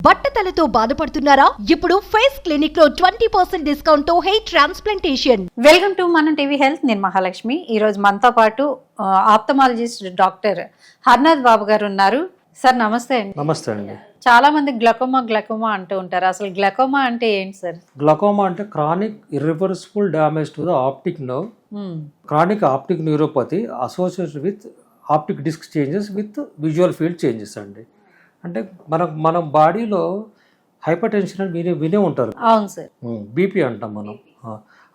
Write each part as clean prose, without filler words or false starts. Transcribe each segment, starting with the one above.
బట్టతలతో బాధపడుతున్నారా? ఇప్పుడు face clinic లో 20% డిస్కౌంట్ తో హెయిర్ ట్రాన్స్ప్లాంటేషన్. వెల్కమ్ టు మన టీవీ హెల్త్. నేను మహాలక్ష్మి. ఈరోజు మనతో పాటు ఆప్థమాలజిస్ట్ డాక్టర్ హర్నాథ్ బాబు గారు ఉన్నారు. సార్ నమస్తే అండి. నమస్తే అండి. చాలా మంది గ్లకోమా అంటూ ఉంటారు. అసలు గ్లకోమా అంటే ఏంటి సార్? గ్లకోమా అంటే chronic irreversible damage to the optic nerve, chronic optic neuropathy associated with optic disc changes with visual field changes అండి. అంటే మనం బాడీలో హైపర్ టెన్షన్ అని వినే ఉంటారు. అవును సార్. బీపీ అంటాం మనం.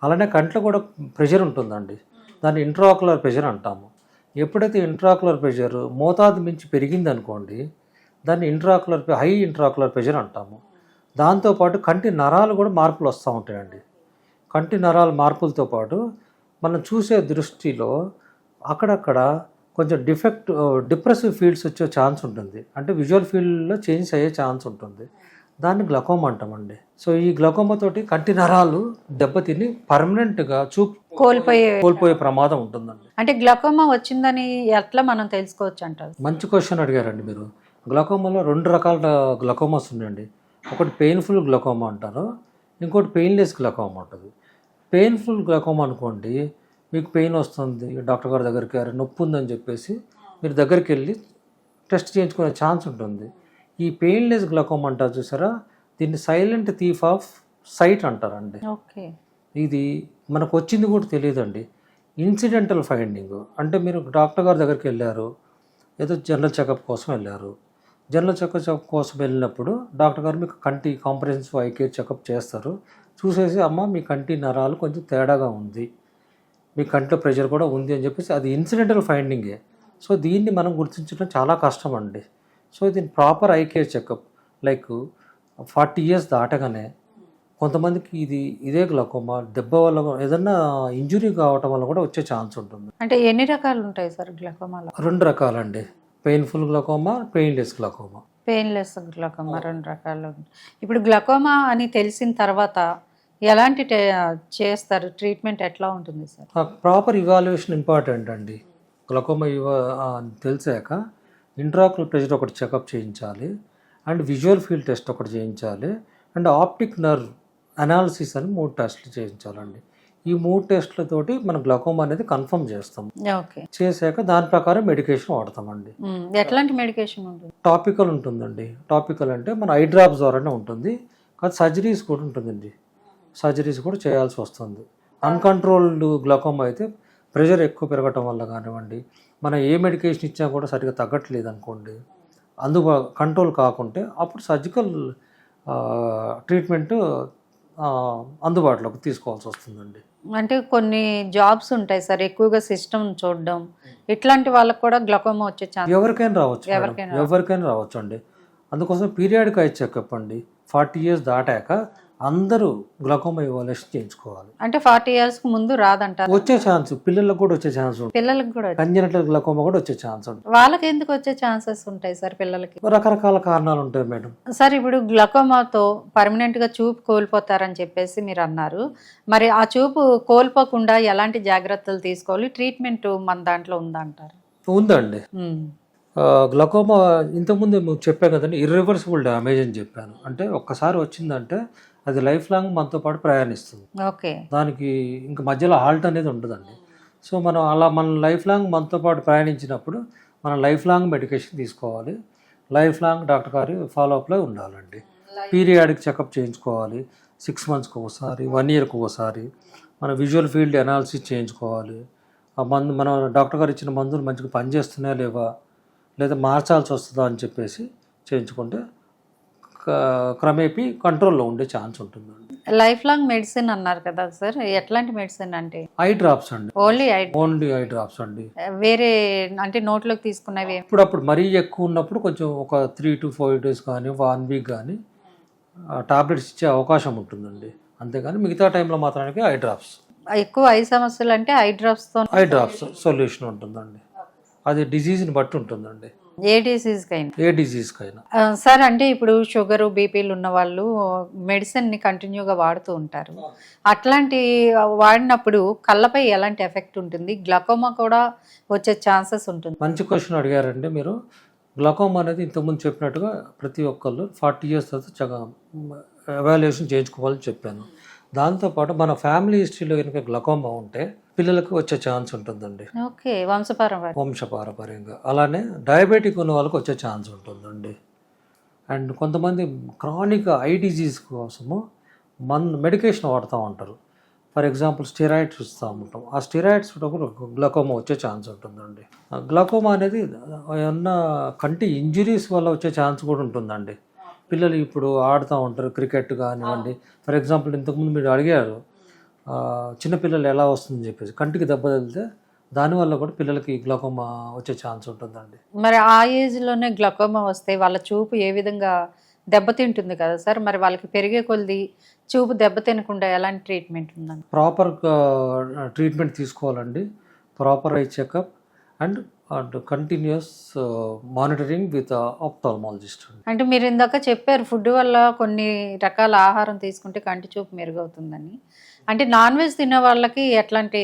అలానే కంట్లో కూడా ప్రెషర్ ఉంటుందండి, దాన్ని ఇంట్రాకులర్ ప్రెషర్ అంటాము. ఎప్పుడైతే ఇంట్రాకులర్ ప్రెషర్ మోతాదు మించి పెరిగింది అనుకోండి, దాన్ని హై ఇంట్రాకులర్ ప్రెషర్ అంటాము. దాంతోపాటు కంటి నరాలు కూడా మార్పులు వస్తూ ఉంటాయండి. కంటి నరాల మార్పులతో పాటు మనం చూసే దృష్టిలో అక్కడక్కడ కొంచెం డిప్రెసివ్ ఫీల్డ్స్ వచ్చే ఛాన్స్ ఉంటుంది. అంటే విజువల్ ఫీల్డ్లో చేంజ్ అయ్యే ఛాన్స్ ఉంటుంది. దాన్ని గ్లకోమా అంటామండి. సో ఈ గ్లకోమా తోటి కంటి నరాలు దెబ్బతిని పర్మనెంట్గా చూపు కోల్పోయే ప్రమాదం ఉంటుందండి. అంటే గ్లకోమా వచ్చిందని ఎట్లా మనం తెలుసుకోవచ్చు అంటారు? మంచి క్వశ్చన్ అడిగారండి మీరు. గ్లకోమాలో 2 రకాల గ్లకోమాస్ ఉన్నాయండి. ఒకటి పెయిన్ఫుల్ గ్లకోమా అంటారు, ఇంకోటి పెయిన్లెస్ గ్లకోమా ఉంటుంది. పెయిన్ఫుల్ గ్లకోమా అనుకోండి, మీకు పెయిన్ వస్తుంది, డాక్టర్ గారి దగ్గరికి నొప్పి ఉందని చెప్పేసి మీరు దగ్గరికి వెళ్ళి టెస్ట్ చేయించుకునే ఛాన్స్ ఉంటుంది. ఈ పెయిన్లెస్ గ్లకోమా అంటారు చూసారా, దీన్ని సైలెంట్ థీఫ్ ఆఫ్ సైట్ అంటారండి. ఓకే. ఇది మనకు వచ్చింది కూడా తెలియదండి, ఇన్సిడెంటల్ ఫైండింగ్. అంటే మీరు డాక్టర్ గారి దగ్గరికి వెళ్ళారు, ఏదో జనరల్ చెకప్ కోసం వెళ్ళారు. జనరల్ చెకప్ కోసం వెళ్ళినప్పుడు డాక్టర్ గారు మీకు కంటి కాంప్రహెన్సివ్ ఐ కేర్ చెకప్ చేస్తారు. చూసేసి అమ్మ మీ కంటి నరాలు కొంచెం తేడాగా ఉంది, మీ కంట్లో ప్రెషర్ కూడా ఉంది అని చెప్పేసి, అది ఇన్సిడెంటల్ ఫైండింగే. సో దీన్ని మనం గుర్తించడం చాలా కష్టం అండి. సో దీని proper I care checkup like 40 years దాటగానే కొంతమందికి ఇదే గ్లకోమా దెబ్బ వల్ల ఏదన్నా ఇంజురీ కావటం వల్ల కూడా వచ్చే ఛాన్స్ ఉంటుంది. అంటే ఎన్ని రకాలు ఉంటాయి సార్ గ్లకోమాలో? 2 రకాలండి, painful glaucoma, painless glaucoma. Painless glaucoma 2 రకాలు. ఇప్పుడు గ్లకోమా అని తెలిసిన తర్వాత ఎలాంటి చేస్తారు? ట్రీట్మెంట్ ఎట్లా ఉంటుంది సార్? ప్రాపర్ ఇవాల్యుయేషన్ ఇంపార్టెంట్ అండి. గ్లకోమా తెలిసాక ఇంట్రాకులర్ ప్రెషర్ ఒకటి చెకప్ చేయించాలి, అండ్ విజువల్ ఫీల్డ్ టెస్ట్ ఒకటి చేయించాలి, అండ్ ఆప్టిక్ నర్వ్ అనాలిసిస్ అని 3 టెస్టులు చేయించాలండి. ఈ 3 టెస్టులతోటి మనం గ్లకోమా అనేది కన్ఫర్మ్ చేస్తాం. ఓకే. చేశాక దాని ప్రకారం మెడికేషన్ వాడతామండి. ఎట్లాంటి మెడికేషన్ ఉంటుంది? టాపికల్ ఉంటుందండి. టాపికల్ అంటే మన ఐ డ్రాప్స్ ద్వారానే ఉంటుంది, కానీ సర్జరీస్ కూడా ఉంటుందండి. సర్జరీస్ కూడా చేయాల్సి వస్తుంది. అన్కంట్రోల్డ్ గ్లకోమా అయితే ప్రెషర్ ఎక్కువ పెరగటం వల్ల కానివ్వండి, మనం ఏ మెడికేషన్ ఇచ్చినా కూడా సరిగ్గా తగ్గట్లేదు అనుకోండి, కంట్రోల్ కాకుంటే అప్పుడు సర్జికల్ ట్రీట్మెంట్ అందుబాటులోకి తీసుకోవాల్సి వస్తుందండి. అంటే కొన్ని జాబ్స్ ఉంటాయి సార్, ఎక్కువగా సిస్టమ్ చూడడం, ఇట్లాంటి వాళ్ళకి కూడా గ్లకోమా వచ్చే ఛాన్స్ ఎవరికైనా రావచ్చు అండి. అందుకోసం పీరియాడిక్ ఐ చెకప్ అండి. 40 years దాటాక అందరూ గ్లకోమా ఇవాల్యుయేషన్ చేయించుకోవాలి. అంటే 40 years ముందు రాదంటారు? వచ్చే ఛాన్స్ పిల్లలకు కూడా వచ్చే ఛాన్స్ ఉంటుంది. పిల్లలకు కూడా కంజెనిటల్ గ్లకోమా కూడా వచ్చే ఛాన్స్ ఉంటుంది. వాళ్ళకి ఎందుకు వచ్చే ఛాన్సెస్ ఉంటాయి సార్ పిల్లలకి? రకరకాల కారణాలు ఉంటాయి మేడం. సార్ ఇప్పుడు గ్లకోమాతో పర్మనెంట్ గా చూపు కోల్పోతారని చెప్పేసి మీరు అన్నారు. మరి ఆ చూపు కోల్పోకుండా ఎలాంటి జాగ్రత్తలు తీసుకోవాలి? ట్రీట్మెంట్ మన దాంట్లో ఉందంటారు? ఉందండి. గ్లకోమా ఇంతకుముందు చెప్పాను కదండి, ఇర్రివర్సిబుల్ డ్యామేజ్ అని చెప్పాను. అంటే ఒక్కసారి వచ్చిందంటే అది లైఫ్ లాంగ్ మనతో పాటు ప్రయాణిస్తుంది. ఓకే. దానికి ఇంకా మధ్యలో హాల్ట్ అనేది ఉండదండి. సో మన లైఫ్ లాంగ్ మనతో పాటు ప్రయాణించినప్పుడు మనం లైఫ్ లాంగ్ మెడికేషన్ తీసుకోవాలి, లైఫ్ లాంగ్ డాక్టర్ గారి ఫాలోఅప్లో ఉండాలండి. పీరియాడిక్ చెకప్ చేయించుకోవాలి, 6 monthsకి ఒకసారి, 1 yearకి ఒకసారి. మన విజువల్ ఫీల్డ్ అనాలిసిస్ చేయించుకోవాలి. ఆ మన డాక్టర్ గారు ఇచ్చిన మందులు మంచిగా పనిచేస్తున్నాయా లేవా, లేదా మార్చాల్సి వస్తుందా అని చెప్పేసి చేయించుకుంటే క్రమేపీ కంట్రోల్లో ఉండే ఛాన్స్ ఉంటుందండి. లైఫ్ లాంగ్ మెడిసిన్ అన్నారు కదా సార్, ఎట్లాంటి మెడిసిన్ అంటే? ఐ డ్రాప్స్ అండి. ఓన్లీ ఐ డ్రాప్స్ అండి. వేరే అంటే నోట్లోకి తీసుకున్నవి అప్పుడు మరీ ఎక్కువ ఉన్నప్పుడు కొంచెం ఒక 3 to 4 days కానీ 1 week కానీ టాబ్లెట్స్ ఇచ్చే అవకాశం ఉంటుందండి. అంతేగాని మిగతా టైంలో మాత్రానికి ఐ డ్రాప్స్. ఎక్కువ ఐ సమస్యలు అంటే ఐ డ్రాప్స్ సొల్యూషన్ ఉంటుందండి. అది డిజీజ్ని బట్టి ఉంటుందండి. ఏ డిసీజ్కైనా. సార్ అంటే ఇప్పుడు షుగర్ బీపీలు ఉన్న వాళ్ళు మెడిసిన్ని కంటిన్యూగా వాడుతూ ఉంటారు. అట్లాంటి వాడినప్పుడు కళ్ళపై ఎలాంటి ఎఫెక్ట్ ఉంటుంది? గ్లకోమా కూడా వచ్చే ఛాన్సెస్ ఉంటుంది? మంచి క్వశ్చన్ అడిగారండి మీరు. గ్లకోమా అనేది ఇంతకుముందు చెప్పినట్టుగా ప్రతి ఒక్కళ్ళు 40 ఇయర్స్ తర్వాత ఎవాల్యుయేషన్ చేయించుకోవాలని చెప్పాను. దాంతోపాటు మన ఫ్యామిలీ హిస్టరీలో కనుక గ్లకోమా ఉంటే పిల్లలకు వచ్చే ఛాన్స్ ఉంటుందండి, ఓకే, వంశపారపర్యంగా. అలానే డయాబెటిక్ ఉన్న వాళ్ళకి వచ్చే ఛాన్స్ ఉంటుందండి. అండ్ కొంతమంది క్రానిక్ ఐ డిజీజ్ కోసము మెడికేషన్ వాడుతూ ఉంటారు. ఫర్ ఎగ్జాంపుల్ స్టెరాయిడ్స్ ఇస్తూ ఉంటాం. ఆ స్టెరాయిడ్స్ కూడా గ్లకోమా వచ్చే ఛాన్స్ ఉంటుందండి. గ్లకోమా అనేది ఏమన్నా కంటి ఇంజురీస్ వల్ల వచ్చే ఛాన్స్ కూడా ఉంటుందండి. పిల్లలు ఇప్పుడు ఆడుతూ ఉంటారు, క్రికెట్ కానివ్వండి. ఫర్ ఎగ్జాంపుల్ ఇంతకుముందు మీరు అడిగారు చిన్నపిల్లలు ఎలా వస్తుందని చెప్పేసి, కంటికి దెబ్బ తగిలితే దానివల్ల కూడా పిల్లలకి గ్లకోమా వచ్చే ఛాన్స్ ఉంటుందండి. మరి ఆ ఏజ్లోనే గ్లకోమా వస్తే వాళ్ళ చూపు ఏ విధంగా దెబ్బతింటుంది కదా సార్? మరి వాళ్ళకి పెరిగే కొద్ది చూపు దెబ్బతినకుండా ఎలాంటి ట్రీట్మెంట్ ఉందండి? ప్రాపర్ ట్రీట్మెంట్ తీసుకోవాలండి. Proper eye checkup and continuous monitoring with ophthalmologist. అంటే మీరు ఇందాక చెప్పారు ఫుడ్ వల్ల కొన్ని రకాల ఆహారం తీసుకుంటే కంటి చూపు మెరుగవుతుందని. అంటే నాన్ వెజ్ తినే వాళ్ళకి ఎట్లాంటి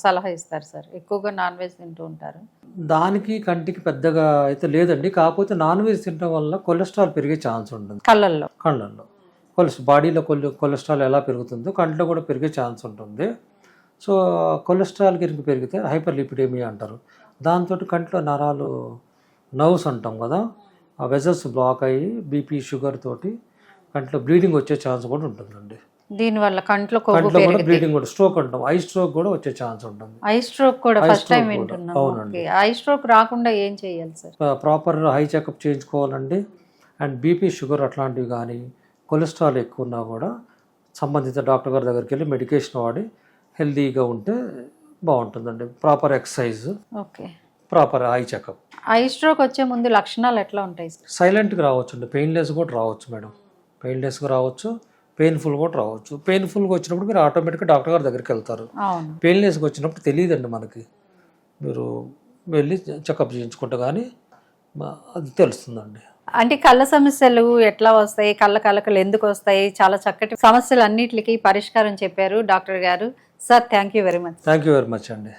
సలహా ఇస్తారు సార్? ఎక్కువగా నాన్ వెజ్ తింటూ ఉంటారు. దానికి కంటికి పెద్దగా అయితే లేదండి. కాకపోతే నాన్ వెజ్ తినడం వల్ల కొలెస్ట్రాల్ పెరిగే ఛాన్స్ ఉంటుంది. కళ్ళల్లో బాడీలో కొలెస్ట్రాల్ ఎలా పెరుగుతుందో కంట్లో కూడా పెరిగే ఛాన్స్ ఉంటుంది. సో కొలెస్ట్రాల్ కనుక పెరిగితే హైపర్ లిపిడేమియా అంటారు. దాంతో కంట్లో నర్వ్స్ అంటాం కదా, ఆ వెజల్స్ బ్లాక్ అయ్యి బీపీ షుగర్ తోటి కంట్లో బ్లీడింగ్ వచ్చే ఛాన్స్ కూడా ఉంటుందండి. దీనివల్ల కంట్లో కూడా బ్లీడింగ్ కూడా, స్ట్రోక్ అంటాం, ఐ స్ట్రోక్ కూడా వచ్చే ఛాన్స్ ఉంటుంది. ఐ స్ట్రోక్ కూడా ఫస్ట్ టైం వింటున్నాను. అవునండి. ఐ స్ట్రోక్ రాకుండా ఏం చేయాలి సార్? ప్రాపర్ హై చెకప్ చేయించుకోవాలండి. అండ్ బీపీ షుగర్ అట్లాంటివి కానీ కొలెస్ట్రాల్ ఎక్కువ ఉన్నా కూడా సంబంధిత డాక్టర్ గారి దగ్గరికి వెళ్ళి మెడికేషన్ వాడి హెల్దీగా ఉంటే బాగుంటుందండి. Proper exercise, okay, proper eye checkup. I stroke వచ్చే ముందు లక్షణాలు ఎట్లా ఉంటాయి? సైలెంట్గా రావచ్చు అండి, పెయిన్లెస్ కూడా రావచ్చు మేడం. పెయిన్లెస్గా రావచ్చు, పెయిన్ఫుల్ కూడా రావచ్చు. పెయిన్ఫుల్గా వచ్చినప్పుడు మీరు ఆటోమేటిక్గా డాక్టర్ గారి దగ్గరికి వెళ్తారు. పెయిన్లెస్గా వచ్చినప్పుడు తెలియదండి మనకి, మీరు వెళ్ళి చెకప్ చేయించుకుంటే కానీ అది తెలుస్తుందండి. అంటే కళ్ళ సమస్యలు ఎట్లా వస్తాయి, కళ్ళ కలకలు ఎందుకు వస్తాయి, చాలా చక్కటి సమస్యలు అన్నిటికీ పరిష్కారం చెప్పారు డాక్టర్ గారు. Sir thank you very much. Thank you very much అండి.